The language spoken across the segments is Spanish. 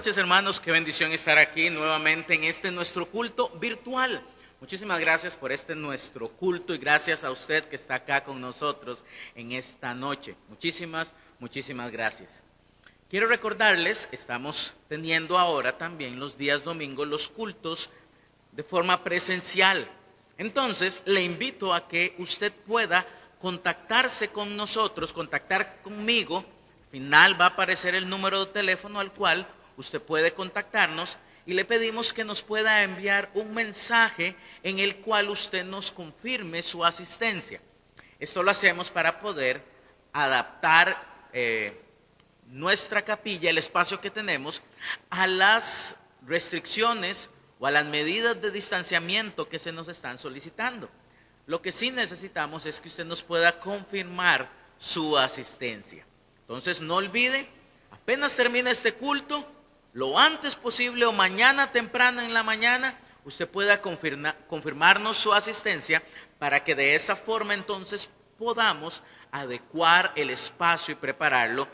noches, hermanos. Qué bendición estar aquí nuevamente en este nuestro culto virtual. Muchísimas gracias por este nuestro culto y gracias a usted que está acá con nosotros en esta noche. Muchísimas gracias. Quiero recordarles, estamos teniendo ahora también los días domingos los cultos de forma presencial. Entonces, le invito a que usted pueda contactarse con nosotros, contactar conmigo. Al final va a aparecer el número de teléfono al cual usted puede contactarnos y le pedimos que nos pueda enviar un mensaje en el cual usted nos confirme su asistencia. Esto lo hacemos para poder adaptar nuestra capilla, el espacio que tenemos, a las restricciones o a las medidas de distanciamiento que se nos están solicitando. Lo que sí necesitamos es que usted nos pueda confirmar su asistencia. Entonces no olvide, apenas termine este culto, lo antes posible o mañana temprano en la mañana, usted pueda confirmarnos su asistencia para que de esa forma entonces podamos adecuar el espacio y prepararlo.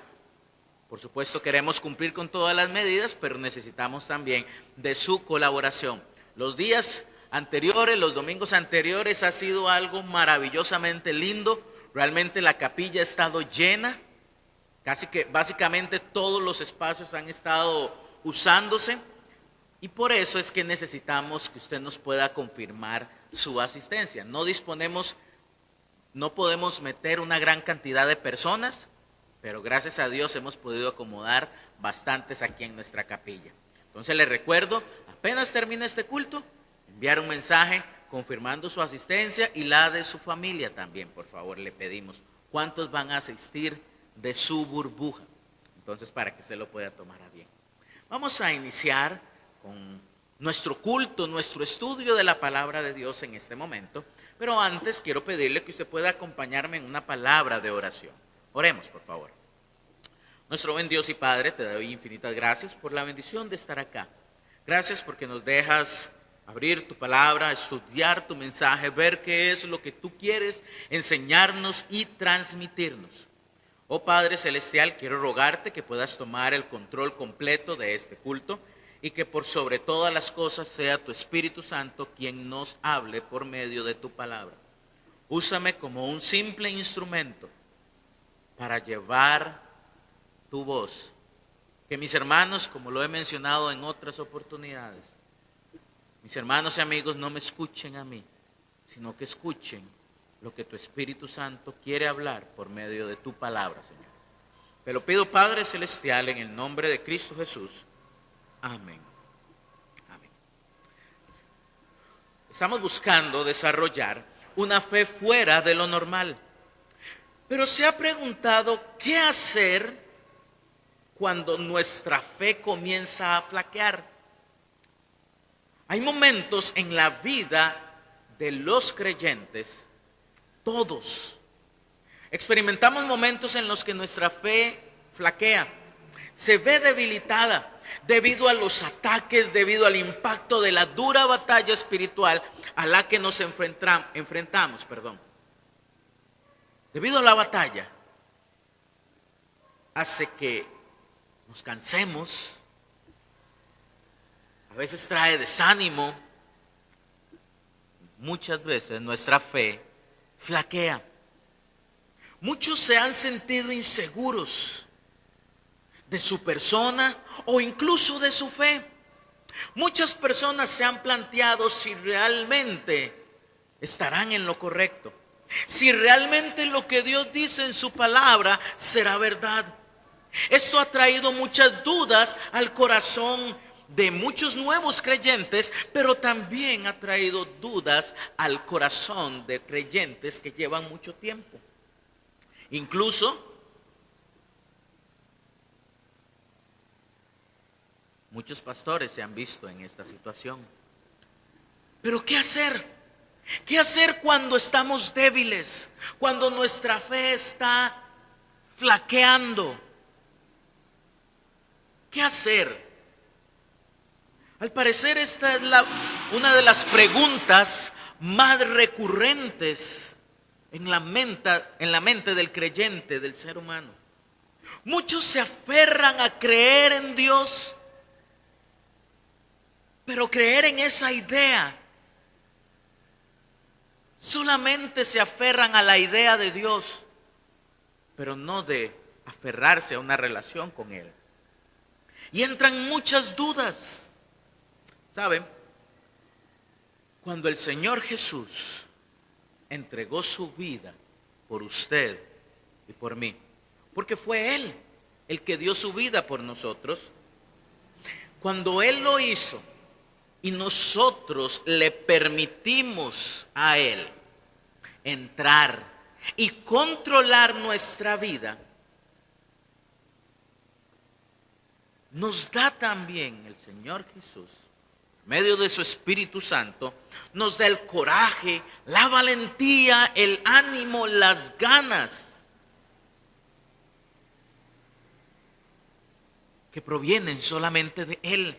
Por supuesto queremos cumplir con todas las medidas, pero necesitamos también de su colaboración. Los días anteriores, los domingos anteriores ha sido algo maravillosamente lindo. Realmente la capilla ha estado llena. Casi que básicamente todos los espacios han estado usándose y por eso es que necesitamos que usted nos pueda confirmar su asistencia. No podemos meter una gran cantidad de personas, pero gracias a Dios hemos podido acomodar bastantes aquí en nuestra capilla. Entonces les recuerdo, apenas termine este culto, enviar un mensaje confirmando su asistencia y la de su familia también, por favor, le pedimos. ¿Cuántos van a asistir de su burbuja? Entonces, para que usted lo pueda tomar a bien. Vamos a iniciar con nuestro culto, nuestro estudio de la palabra de Dios en este momento, pero antes quiero pedirle que usted pueda acompañarme en una palabra de oración. Oremos, por favor. Nuestro buen Dios y Padre, te doy infinitas gracias por la bendición de estar acá. Gracias porque nos dejas abrir tu palabra, estudiar tu mensaje, ver qué es lo que tú quieres enseñarnos y transmitirnos. Oh Padre Celestial, quiero rogarte que puedas tomar el control completo de este culto y que por sobre todas las cosas sea tu Espíritu Santo quien nos hable por medio de tu palabra. Úsame como un simple instrumento para llevar tu voz. Que mis hermanos, como lo he mencionado en otras oportunidades, mis hermanos y amigos no me escuchen a mí, sino que escuchen lo que tu Espíritu Santo quiere hablar por medio de tu palabra, Señor. Te lo pido, Padre Celestial, en el nombre de Cristo Jesús. Amén. Amén. Estamos buscando desarrollar una fe fuera de lo normal. Pero se ha preguntado, ¿qué hacer cuando nuestra fe comienza a flaquear? Hay momentos en la vida de los creyentes. Todos experimentamos momentos en los que nuestra fe flaquea, se ve debilitada debido a los ataques, debido al impacto de la dura batalla espiritual a la que nos enfrentamos. Debido a la batalla, hace que nos cansemos, a veces trae desánimo, muchas veces nuestra fe flaquea. Muchos se han sentido inseguros de su persona o incluso de su fe. Muchas personas se han planteado si realmente estarán en lo correcto, si realmente lo que Dios dice en su palabra será verdad. Esto ha traído muchas dudas al corazón de muchos nuevos creyentes, pero también ha traído dudas al corazón de creyentes que llevan mucho tiempo. Incluso muchos pastores se han visto en esta situación. Pero ¿qué hacer? ¿Qué hacer cuando estamos débiles? Cuando nuestra fe está flaqueando. ¿Qué hacer? Al parecer esta es una de las preguntas más recurrentes en la mente del creyente, del ser humano. Muchos se aferran a creer en Dios, Pero creer en esa idea, solamente se aferran a la idea de Dios, pero no de aferrarse a una relación con Él. Y entran muchas dudas. ¿Saben? Cuando el Señor Jesús entregó su vida por usted y por mí, porque fue Él el que dio su vida por nosotros, cuando Él lo hizo y nosotros le permitimos a Él entrar y controlar nuestra vida, nos da también el Señor Jesús, en medio de su Espíritu Santo, nos da el coraje, la valentía, el ánimo, las ganas que provienen solamente de Él,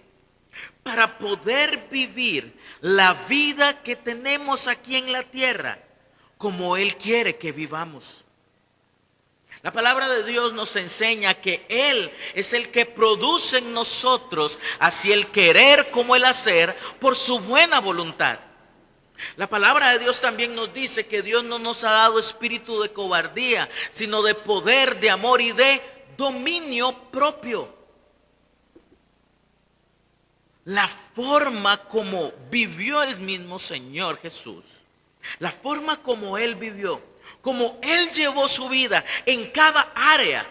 para poder vivir la vida que tenemos aquí en la tierra, como Él quiere que vivamos. La palabra de Dios nos enseña que Él es el que produce en nosotros así el querer como el hacer por su buena voluntad. La palabra de Dios también nos dice que Dios no nos ha dado espíritu de cobardía, sino de poder, de amor y de dominio propio. La forma como vivió el mismo Señor Jesús, la forma como Él vivió, como Él llevó su vida en cada área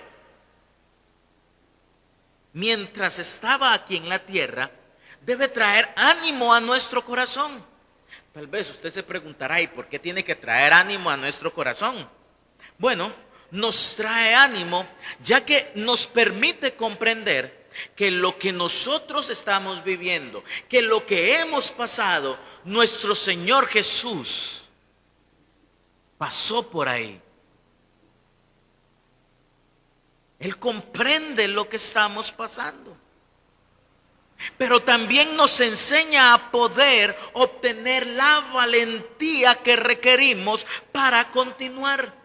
mientras estaba aquí en la tierra, debe traer ánimo a nuestro corazón. Tal vez usted se preguntará, ¿y por qué tiene que traer ánimo a nuestro corazón? Bueno, nos trae ánimo ya que nos permite comprender que lo que nosotros estamos viviendo, que lo que hemos pasado, nuestro Señor Jesús pasó por ahí. Él comprende lo que estamos pasando. Pero también nos enseña a poder obtener la valentía que requerimos para continuar.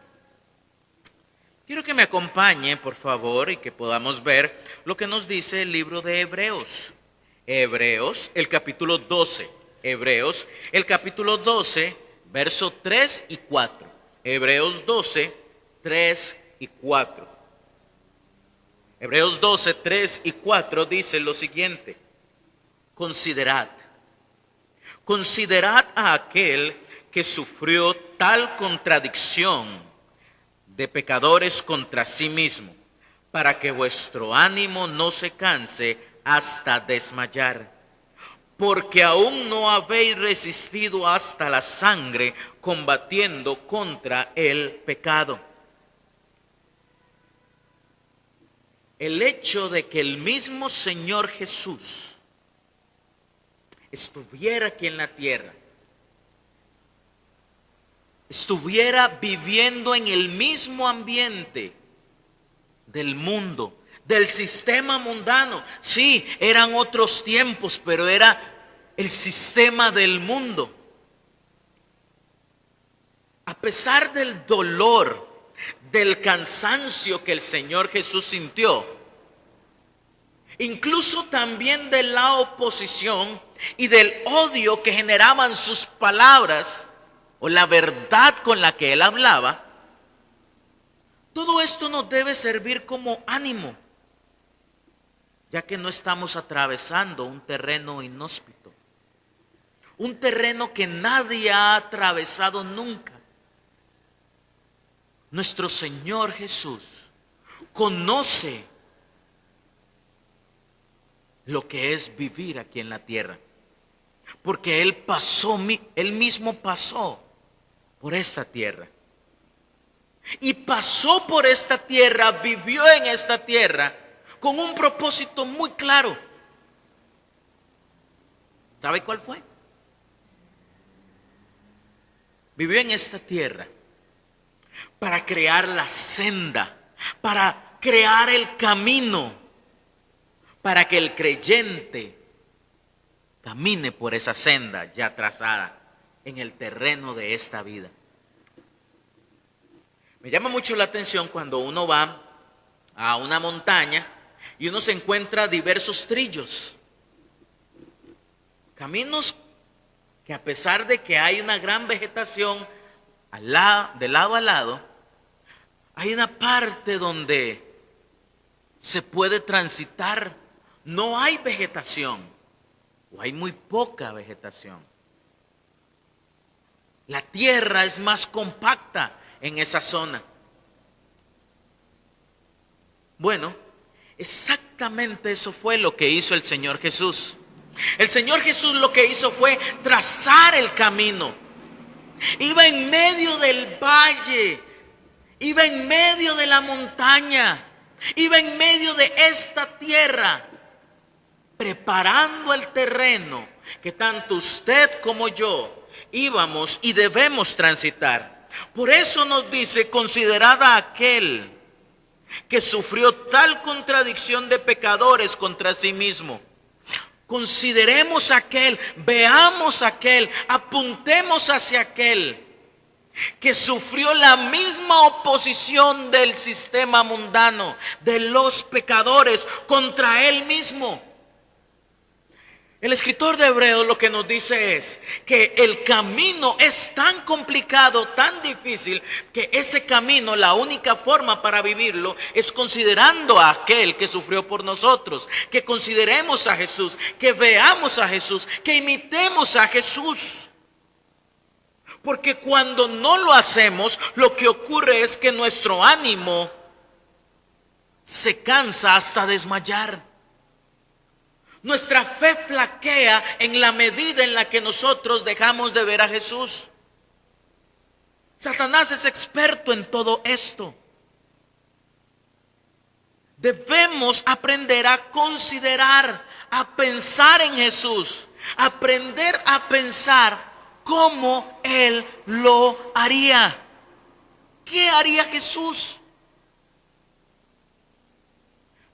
Quiero que me acompañe, por favor, y que podamos ver lo que nos dice el libro de Hebreos. Hebreos, el capítulo 12. Hebreos, el capítulo 12, versos 3 y 4. Hebreos 12, 3 y 4. Hebreos 12, 3 y 4 dice lo siguiente. Considerad a aquel que sufrió tal contradicción de pecadores contra sí mismo, para que vuestro ánimo no se canse hasta desmayar. Porque aún no habéis resistido hasta la sangre combatiendo contra el pecado. El hecho de que el mismo Señor Jesús estuviera aquí en la tierra, estuviera viviendo en el mismo ambiente del mundo, del sistema mundano. Sí, eran otros tiempos, pero era el sistema del mundo. A pesar del dolor, del cansancio que el Señor Jesús sintió, incluso también de la oposición y del odio que generaban sus palabras o la verdad con la que Él hablaba, todo esto nos debe servir como ánimo, ya que no estamos atravesando un terreno inhóspito, un terreno que nadie ha atravesado nunca. Nuestro Señor Jesús conoce lo que es vivir aquí en la tierra, porque Él mismo pasó por esta tierra. Y pasó por esta tierra, vivió en esta tierra con un propósito muy claro. ¿Sabe cuál fue? Vivió en esta tierra para crear la senda, para crear el camino, para que el creyente camine por esa senda ya trazada en el terreno de esta vida. Me llama mucho la atención cuando uno va a una montaña y uno se encuentra diversos trillos. Caminos que a pesar de que hay una gran vegetación de lado a lado, hay una parte donde se puede transitar. No hay vegetación, o hay muy poca vegetación. La tierra es más compacta en esa zona. Bueno, exactamente eso fue lo que hizo el Señor Jesús. El Señor Jesús lo que hizo fue trazar el camino. Iba en medio del valle, iba en medio de la montaña, iba en medio de esta tierra, preparando el terreno que tanto usted como yo íbamos y debemos transitar. Por eso nos dice: considerad a aquel que sufrió tal contradicción de pecadores contra sí mismo. Consideremos a aquel, veamos a aquel, apuntemos hacia aquel que sufrió la misma oposición del sistema mundano, de los pecadores contra él mismo. El escritor de Hebreos lo que nos dice es que el camino es tan complicado, tan difícil, que ese camino, la única forma para vivirlo es considerando a aquel que sufrió por nosotros, que consideremos a Jesús, que veamos a Jesús, que imitemos a Jesús. Porque cuando no lo hacemos, lo que ocurre es que nuestro ánimo se cansa hasta desmayar. Nuestra fe flaquea en la medida en la que nosotros dejamos de ver a Jesús. Satanás es experto en todo esto. Debemos aprender a considerar, a pensar en Jesús, aprender a pensar cómo Él lo haría. ¿Qué haría Jesús?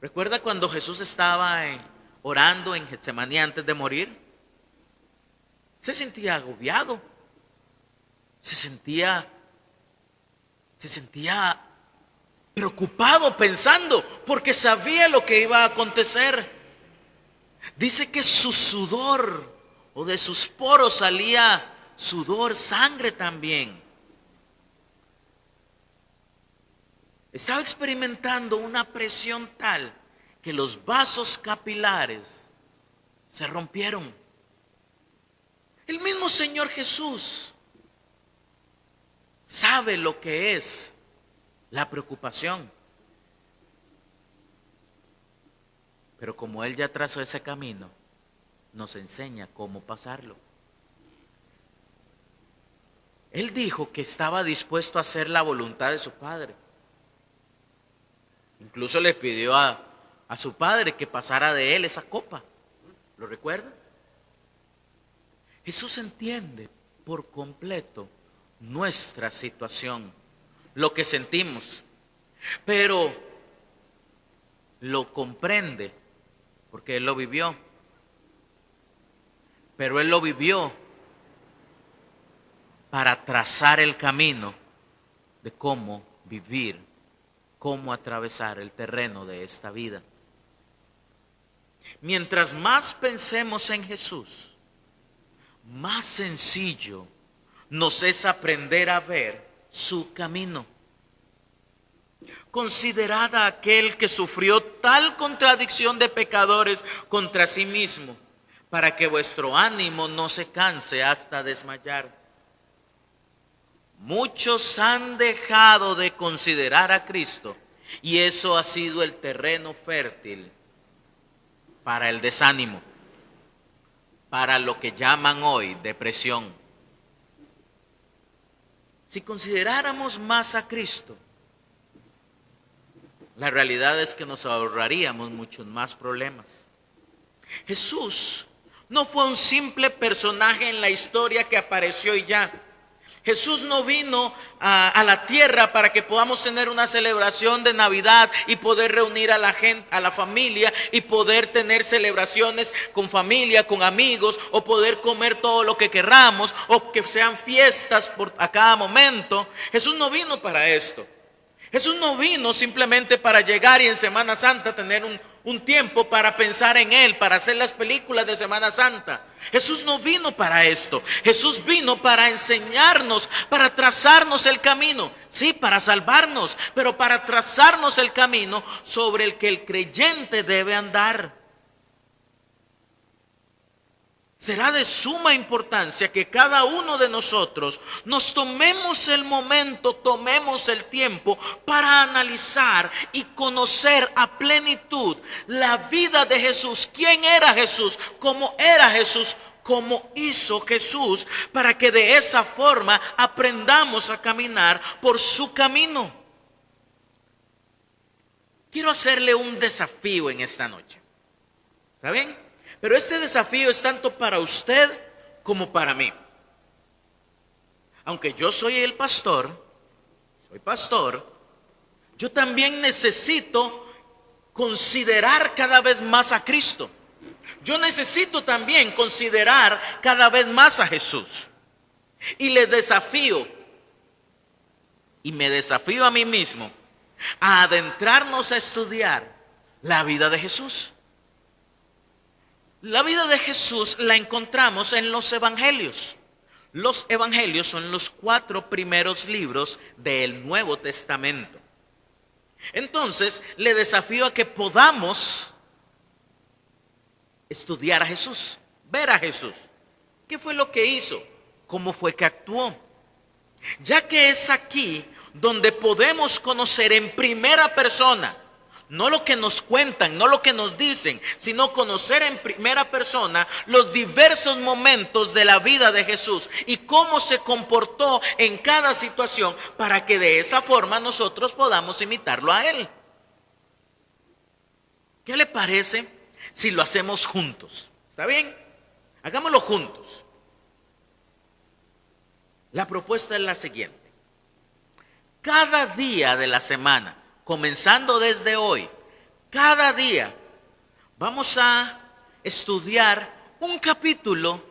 ¿Recuerda cuando Jesús estaba orando en Getsemaní antes de morir? Se sentía agobiado, se sentía preocupado, pensando, porque sabía lo que iba a acontecer. Dice que su sudor, o de sus poros salía sudor, sangre también. Estaba experimentando una presión tal que los vasos capilares se rompieron. El mismo Señor Jesús sabe lo que es la preocupación. Pero como Él ya trazó ese camino, nos enseña cómo pasarlo. Él dijo que estaba dispuesto a hacer la voluntad de su Padre. Incluso le pidió a su Padre que pasara de Él esa copa. ¿Lo recuerda? Jesús entiende por completo nuestra situación, lo que sentimos, pero lo comprende porque Él lo vivió. Pero Él lo vivió para trazar el camino de cómo vivir, cómo atravesar el terreno de esta vida. Mientras más pensemos en Jesús, más sencillo nos es aprender a ver su camino. Considerad a aquel que sufrió tal contradicción de pecadores contra sí mismo, para que vuestro ánimo no se canse hasta desmayar. Muchos han dejado de considerar a Cristo y eso ha sido el terreno fértil para el desánimo, para lo que llaman hoy depresión. Si consideráramos más a Cristo, la realidad es que nos ahorraríamos muchos más problemas. Jesús no fue un simple personaje en la historia que apareció y ya. Jesús no vino a la tierra para que podamos tener una celebración de Navidad y poder reunir a la gente, a la familia, y poder tener celebraciones con familia, con amigos, o poder comer todo lo que querramos, o que sean fiestas a cada momento. Jesús no vino para esto. Jesús no vino simplemente para llegar y en Semana Santa tener un tiempo para pensar en Él, para hacer las películas de Semana Santa. Jesús no vino para esto. Jesús vino para enseñarnos, para trazarnos el camino. Sí, para salvarnos, pero para trazarnos el camino sobre el que el creyente debe andar. Será de suma importancia que cada uno de nosotros nos tomemos el momento, tomemos el tiempo para analizar y conocer a plenitud la vida de Jesús. ¿Quién era Jesús? ¿Cómo era Jesús? ¿Cómo hizo Jesús? Para que de esa forma aprendamos a caminar por su camino. Quiero hacerle un desafío en esta noche. ¿Está bien? Pero este desafío es tanto para usted como para mí. Aunque yo soy el pastor, yo también necesito considerar cada vez más a Cristo. Yo necesito también considerar cada vez más a Jesús. Y le desafío, y me desafío a mí mismo, a adentrarnos a estudiar la vida de Jesús. La vida de Jesús la encontramos en los evangelios. Los evangelios son los 4 primeros libros del Nuevo Testamento. Entonces, le desafío a que podamos estudiar a Jesús, ver a Jesús. ¿Qué fue lo que hizo? ¿Cómo fue que actuó? Ya que es aquí donde podemos conocer en primera persona, no lo que nos cuentan, no lo que nos dicen, sino conocer en primera persona los diversos momentos de la vida de Jesús y cómo se comportó en cada situación para que de esa forma nosotros podamos imitarlo a Él. ¿Qué le parece si lo hacemos juntos? ¿Está bien? Hagámoslo juntos. La propuesta es la siguiente. Cada día de la semana, comenzando desde hoy, cada día vamos a estudiar un capítulo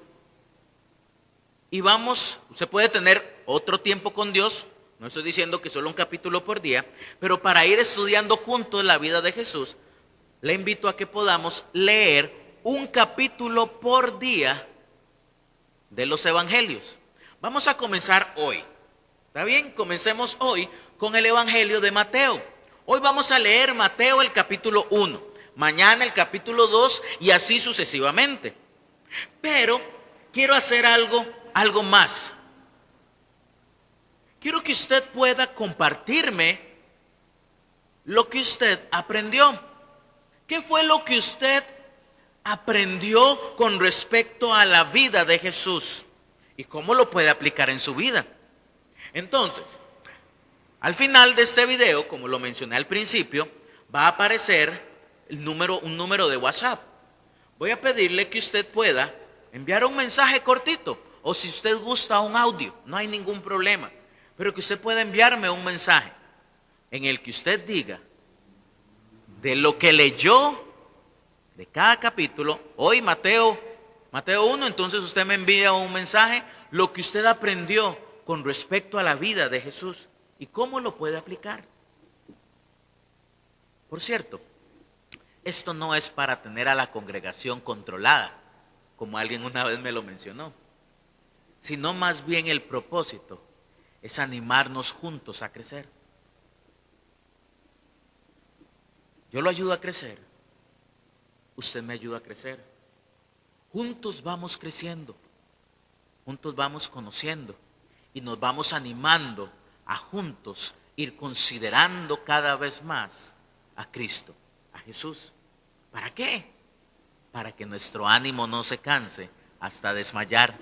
y usted puede tener otro tiempo con Dios, no estoy diciendo que solo un capítulo por día, pero para ir estudiando juntos la vida de Jesús, le invito a que podamos leer un capítulo por día de los evangelios. Vamos a comenzar hoy. ¿Está bien? Comencemos hoy con el evangelio de Mateo. Hoy vamos a leer Mateo el capítulo 1, mañana el capítulo 2 y así sucesivamente. Pero quiero hacer algo más. Quiero que usted pueda compartirme lo que usted aprendió. ¿Qué fue lo que usted aprendió con respecto a la vida de Jesús? ¿Y cómo lo puede aplicar en su vida? Entonces, al final de este video, como lo mencioné al principio, va a aparecer un número de WhatsApp. Voy a pedirle que usted pueda enviar un mensaje cortito, o si usted gusta un audio, no hay ningún problema, pero que usted pueda enviarme un mensaje en el que usted diga de lo que leyó de cada capítulo. Hoy Mateo 1, entonces usted me envía un mensaje, lo que usted aprendió con respecto a la vida de Jesús. ¿Y cómo lo puede aplicar? Por cierto, esto no es para tener a la congregación controlada, como alguien una vez me lo mencionó, sino más bien el propósito es animarnos juntos a crecer. Yo lo ayudo a crecer, usted me ayuda a crecer. Juntos vamos creciendo, juntos vamos conociendo y nos vamos animando a juntos ir considerando cada vez más a Cristo, a Jesús. ¿Para qué? Para que nuestro ánimo no se canse hasta desmayar.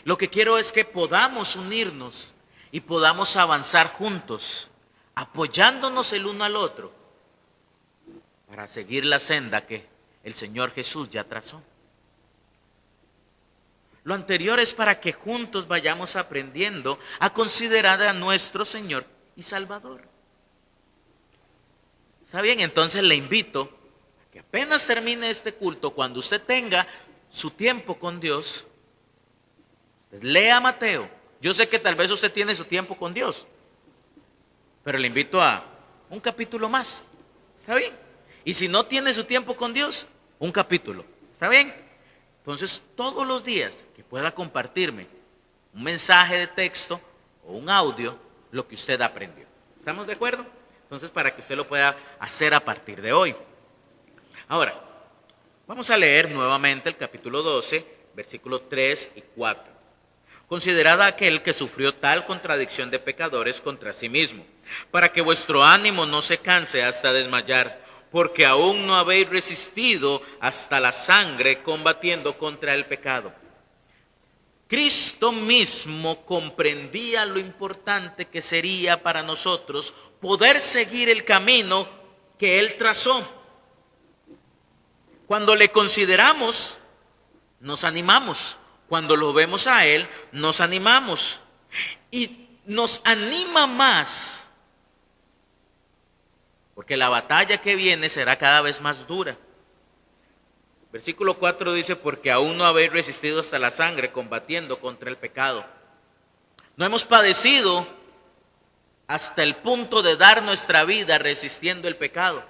Lo que quiero es que podamos unirnos y podamos avanzar juntos, apoyándonos el uno al otro, para seguir la senda que el Señor Jesús ya trazó. Lo anterior es para que juntos vayamos aprendiendo a considerar a nuestro Señor y Salvador. ¿Está bien? Entonces le invito a que apenas termine este culto, cuando usted tenga su tiempo con Dios, usted lea Mateo. Yo sé que tal vez usted tiene su tiempo con Dios, pero le invito a un capítulo más. ¿Está bien? Y si no tiene su tiempo con Dios, un capítulo. ¿Está bien? Entonces, todos los días que pueda compartirme un mensaje de texto o un audio, lo que usted aprendió. ¿Estamos de acuerdo? Entonces, para que usted lo pueda hacer a partir de hoy. Ahora, vamos a leer nuevamente el capítulo 12, versículos 3 y 4. Considerad a aquel que sufrió tal contradicción de pecadores contra sí mismo, para que vuestro ánimo no se canse hasta desmayar, porque aún no habéis resistido hasta la sangre combatiendo contra el pecado. Cristo mismo comprendía lo importante que sería para nosotros poder seguir el camino que Él trazó. Cuando le consideramos, nos animamos. Cuando lo vemos a Él, nos animamos. Y nos anima más, porque la batalla que viene será cada vez más dura. Versículo 4 dice, porque aún no habéis resistido hasta la sangre combatiendo contra el pecado. No hemos padecido hasta el punto de dar nuestra vida resistiendo el pecado.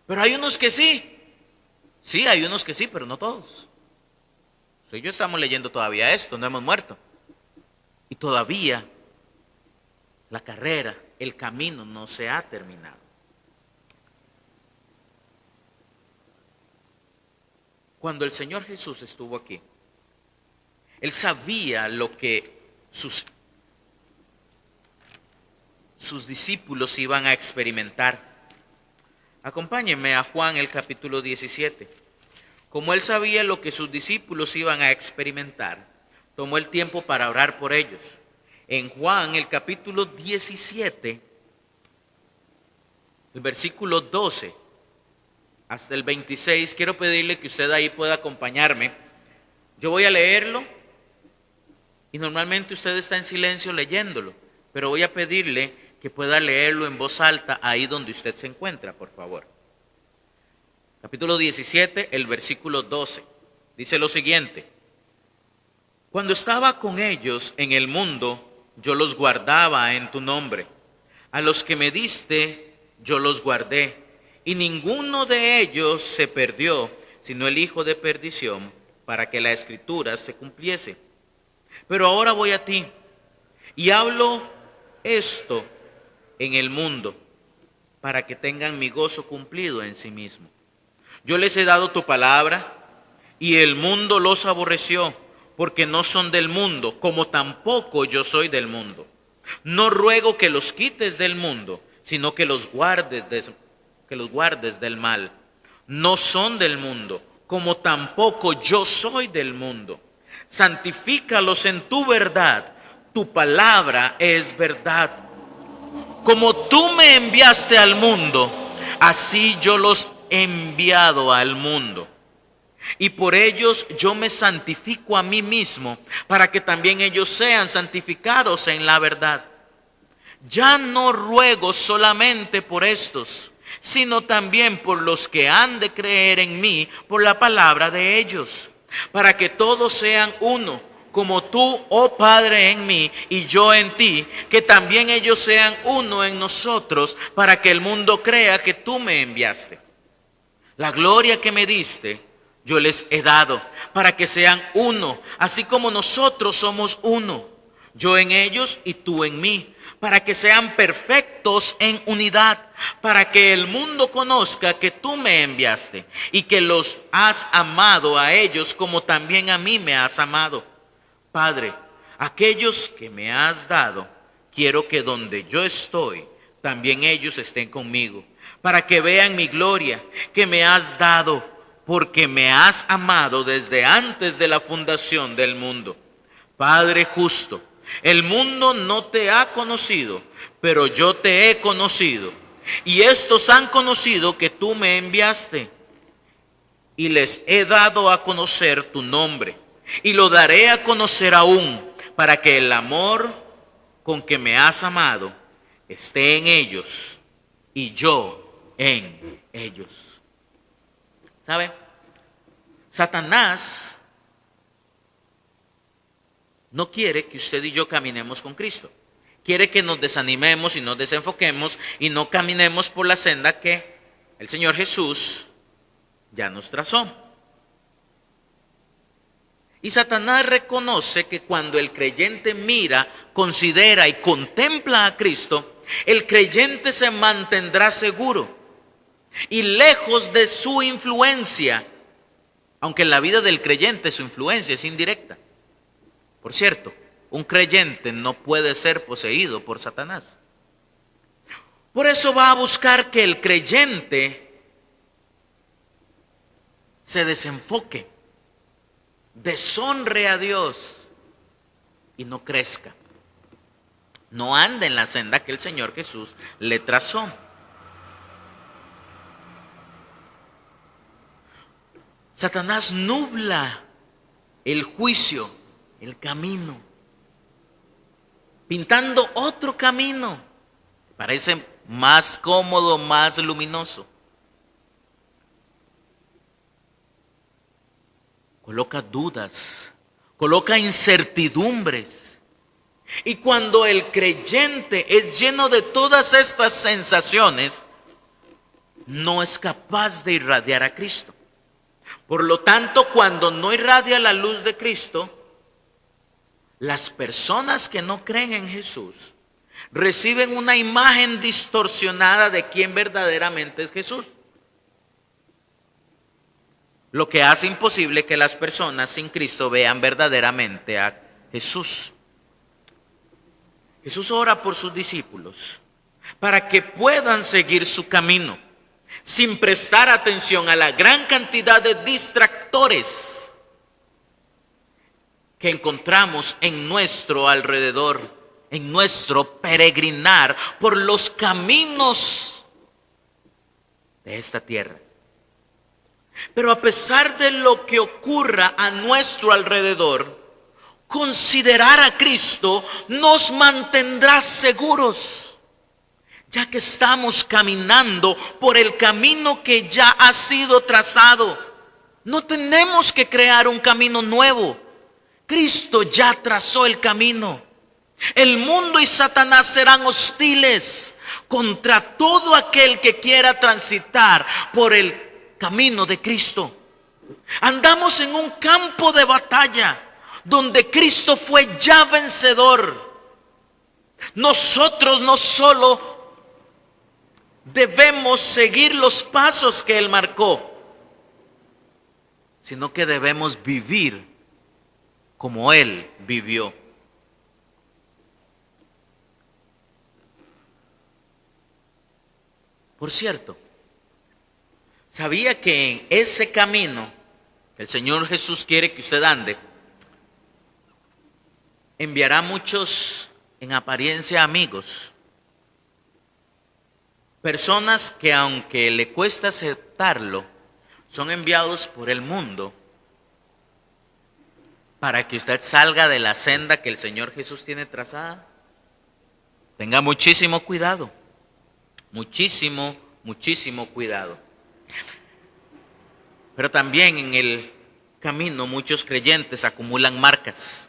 Pero hay unos que sí. Sí, hay unos que sí, pero no todos. Usted y yo estamos leyendo todavía esto, no hemos muerto. Y todavía la carrera, el camino no se ha terminado. Cuando el Señor Jesús estuvo aquí, Él sabía lo que sus discípulos iban a experimentar. Acompáñenme a Juan el capítulo 17. Como Él sabía lo que sus discípulos iban a experimentar, tomó el tiempo para orar por ellos. En Juan el capítulo 17, el versículo 12 hasta el 26, quiero pedirle que usted ahí pueda acompañarme. Yo voy a leerlo y normalmente usted está en silencio leyéndolo, pero voy a pedirle que pueda leerlo en voz alta ahí donde usted se encuentra, por favor. Capítulo 17, el versículo 12, dice lo siguiente: cuando estaba con ellos en el mundo, yo los guardaba en tu nombre. A los que me diste, yo los guardé. Y ninguno de ellos se perdió, sino el hijo de perdición, para que la escritura se cumpliese. Pero ahora voy a ti, y hablo esto en el mundo, para que tengan mi gozo cumplido en sí mismo. Yo les he dado tu palabra, y el mundo los aborreció, porque no son del mundo, como tampoco yo soy del mundo. No ruego que los quites del mundo, sino que los guardes del mal. No son del mundo, como tampoco yo soy del mundo. Santifícalos en tu verdad, tu palabra es verdad. Como tú me enviaste al mundo, así yo los he enviado al mundo. Y por ellos yo me santifico a mí mismo, para que también ellos sean santificados en la verdad. Ya no ruego solamente por estos, sino también por los que han de creer en mí por la palabra de ellos, para que todos sean uno, como tú, oh Padre, en mí y yo en ti, que también ellos sean uno en nosotros, para que el mundo crea que tú me enviaste. La gloria que me diste, yo les he dado, para que sean uno, así como nosotros somos uno, yo en ellos y tú en mí, para que sean perfectos en unidad, para que el mundo conozca que tú me enviaste y que los has amado a ellos como también a mí me has amado. Padre, aquellos que me has dado, quiero que donde yo estoy, también ellos estén conmigo, para que vean mi gloria que me has dado, porque me has amado desde antes de la fundación del mundo. Padre justo, el mundo no te ha conocido, pero yo te he conocido. Y estos han conocido que tú me enviaste. Y les he dado a conocer tu nombre. Y lo daré a conocer aún, para que el amor con que me has amado esté en ellos y yo en ellos. ¿Sabe? Satanás no quiere que usted y yo caminemos con Cristo. Quiere que nos desanimemos y nos desenfoquemos y no caminemos por la senda que el Señor Jesús ya nos trazó. Y Satanás reconoce que cuando el creyente mira, considera y contempla a Cristo, el creyente se mantendrá seguro y lejos de su influencia, aunque en la vida del creyente su influencia es indirecta. Por cierto, un creyente no puede ser poseído por Satanás. Por eso va a buscar que el creyente se desenfoque, deshonre a Dios y no crezca. No ande en la senda que el Señor Jesús le trazó. Satanás nubla el juicio, el camino, pintando otro camino. Parece más cómodo, más luminoso. Coloca dudas, coloca incertidumbres. Y cuando el creyente es lleno de todas estas sensaciones, no es capaz de irradiar a Cristo. Por lo tanto, cuando no irradia la luz de Cristo, las personas que no creen en Jesús reciben una imagen distorsionada de quién verdaderamente es Jesús. Lo que hace imposible que las personas sin Cristo vean verdaderamente a Jesús. Jesús ora por sus discípulos para que puedan seguir su camino sin prestar atención a la gran cantidad de distractores que encontramos en nuestro alrededor, en nuestro peregrinar por los caminos de esta tierra. Pero a pesar de lo que ocurra a nuestro alrededor, considerar a Cristo nos mantendrá seguros, ya que estamos caminando por el camino que ya ha sido trazado. No tenemos que crear un camino nuevo. Cristo ya trazó el camino. El mundo y Satanás serán hostiles contra todo aquel que quiera transitar por el camino de Cristo. Andamos en un campo de batalla donde Cristo fue ya vencedor. Nosotros no solo debemos seguir los pasos que Él marcó, sino que debemos vivir como Él vivió. Por cierto, ¿sabía que en ese camino que el Señor Jesús quiere que usted ande, enviará muchos en apariencia amigos? Personas que aunque le cuesta aceptarlo, son enviados por el mundo para que usted salga de la senda que el Señor Jesús tiene trazada. Tenga muchísimo cuidado, muchísimo cuidado. Pero también en el camino muchos creyentes acumulan marcas,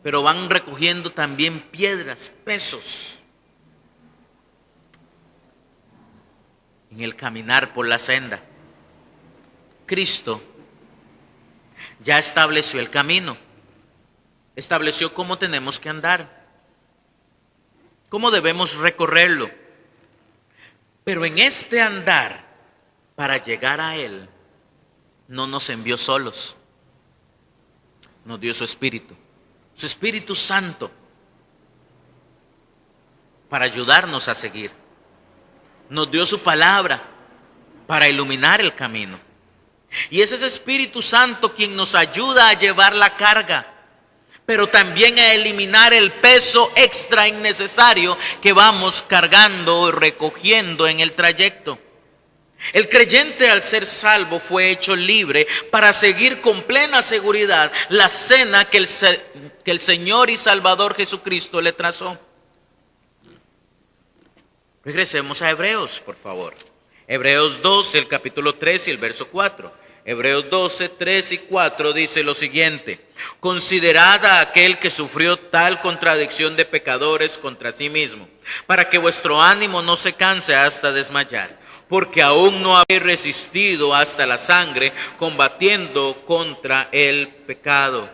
pero van recogiendo también piedras, pesos, en el caminar por la senda. Cristo ya estableció el camino, estableció cómo tenemos que andar, cómo debemos recorrerlo. Pero en este andar, para llegar a Él, no nos envió solos, nos dio su Espíritu Santo, para ayudarnos a seguir. Nos dio su palabra para iluminar el camino. Y es ese Espíritu Santo quien nos ayuda a llevar la carga, pero también a eliminar el peso extra innecesario que vamos cargando o recogiendo en el trayecto. El creyente, al ser salvo, fue hecho libre para seguir con plena seguridad la senda que el Señor y Salvador Jesucristo le trazó. Regresemos a Hebreos, por favor. Hebreos 12, el capítulo 3 y el verso 4. Hebreos 12, 3 y 4 dice lo siguiente: considerad a aquel que sufrió tal contradicción de pecadores contra sí mismo, para que vuestro ánimo no se canse hasta desmayar, porque aún no habéis resistido hasta la sangre, combatiendo contra el pecado.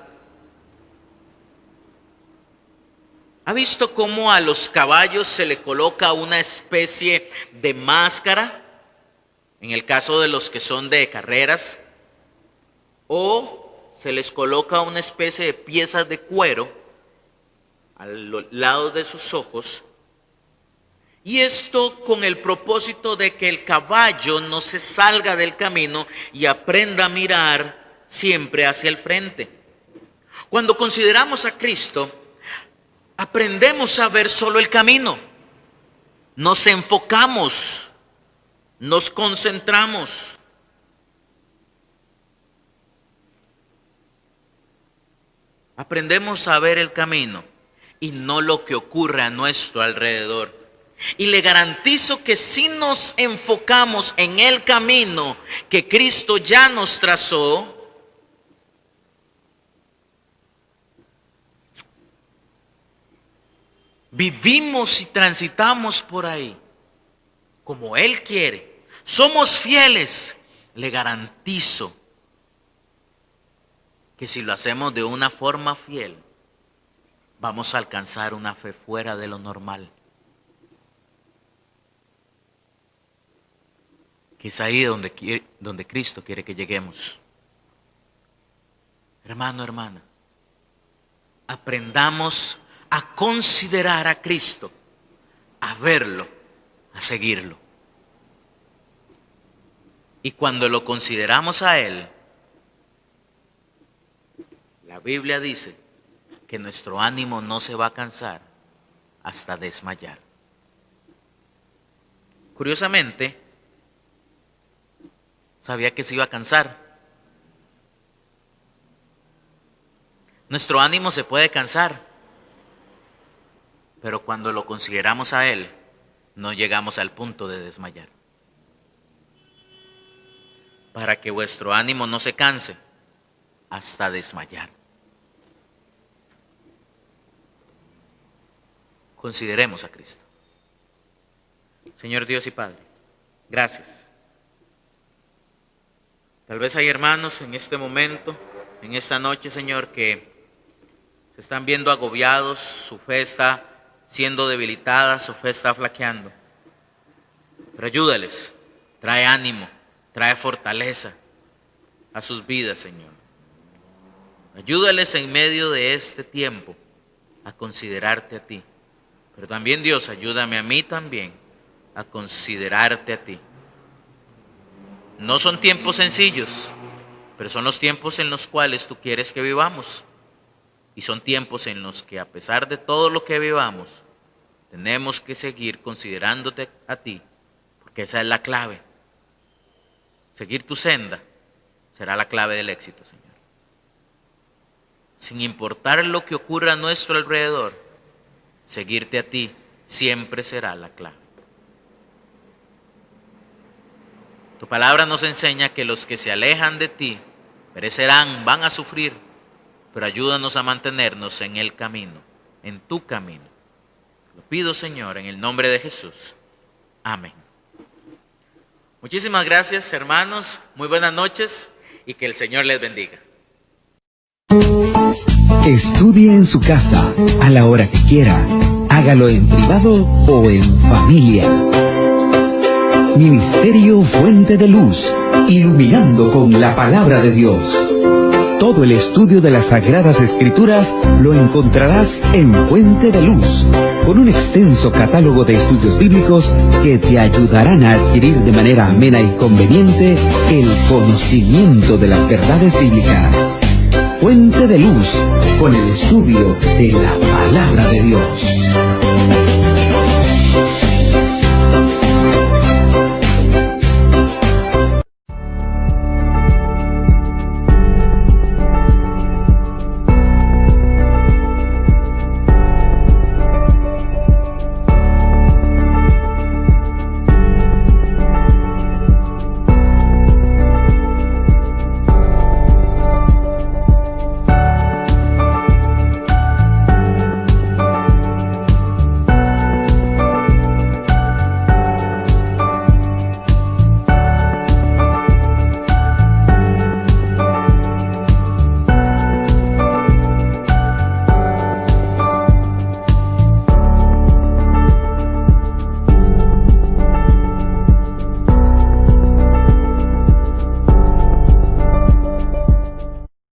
¿Ha visto cómo a los caballos se le coloca una especie de máscara? En el caso de los que son de carreras. O se les coloca una especie de piezas de cuero al lado de sus ojos. Y esto con el propósito de que el caballo no se salga del camino y aprenda a mirar siempre hacia el frente. Cuando consideramos a Cristo, aprendemos a ver solo el camino. Nos enfocamos, nos concentramos. Aprendemos a ver el camino y no lo que ocurre a nuestro alrededor. Y le garantizo que si nos enfocamos en el camino que Cristo ya nos trazó, vivimos y transitamos por ahí como Él quiere, somos fieles, le garantizo que si lo hacemos de una forma fiel, vamos a alcanzar una fe fuera de lo normal. Que es ahí donde Cristo quiere que lleguemos. Hermano, hermana, aprendamos a considerar a Cristo, a verlo, a seguirlo. Y cuando lo consideramos a Él, la Biblia dice que nuestro ánimo no se va a cansar hasta desmayar. Curiosamente, sabía que se iba a cansar. Nuestro ánimo se puede cansar, pero cuando lo consideramos a Él, no llegamos al punto de desmayar. Para que vuestro ánimo no se canse hasta desmayar. Consideremos a Cristo. Señor Dios y Padre, gracias. Tal vez hay hermanos en este momento, en esta noche, Señor, que se están viendo agobiados, su fe está siendo debilitada, su fe está flaqueando. Pero ayúdales, trae ánimo, trae fortaleza a sus vidas, Señor. Ayúdales en medio de este tiempo a considerarte a ti. Pero también, Dios, ayúdame a mí también a considerarte a ti. No son tiempos sencillos, pero son los tiempos en los cuales tú quieres que vivamos. Y son tiempos en los que, a pesar de todo lo que vivamos, tenemos que seguir considerándote a ti, porque esa es la clave. Seguir tu senda será la clave del éxito, Señor. Sin importar lo que ocurra a nuestro alrededor, seguirte a ti siempre será la clave. Tu palabra nos enseña que los que se alejan de ti perecerán, van a sufrir, pero ayúdanos a mantenernos en el camino, en tu camino. Lo pido, Señor, en el nombre de Jesús. Amén. Muchísimas gracias, hermanos. Muy buenas noches y que el Señor les bendiga. Estudie en su casa, a la hora que quiera. Hágalo en privado o en familia. Ministerio Fuente de Luz, iluminando con la palabra de Dios. Todo el estudio de las Sagradas Escrituras lo encontrarás en Fuente de Luz, con un extenso catálogo de estudios bíblicos que te ayudarán a adquirir de manera amena y conveniente el conocimiento de las verdades bíblicas. Fuente de Luz, con el estudio de la palabra de Dios.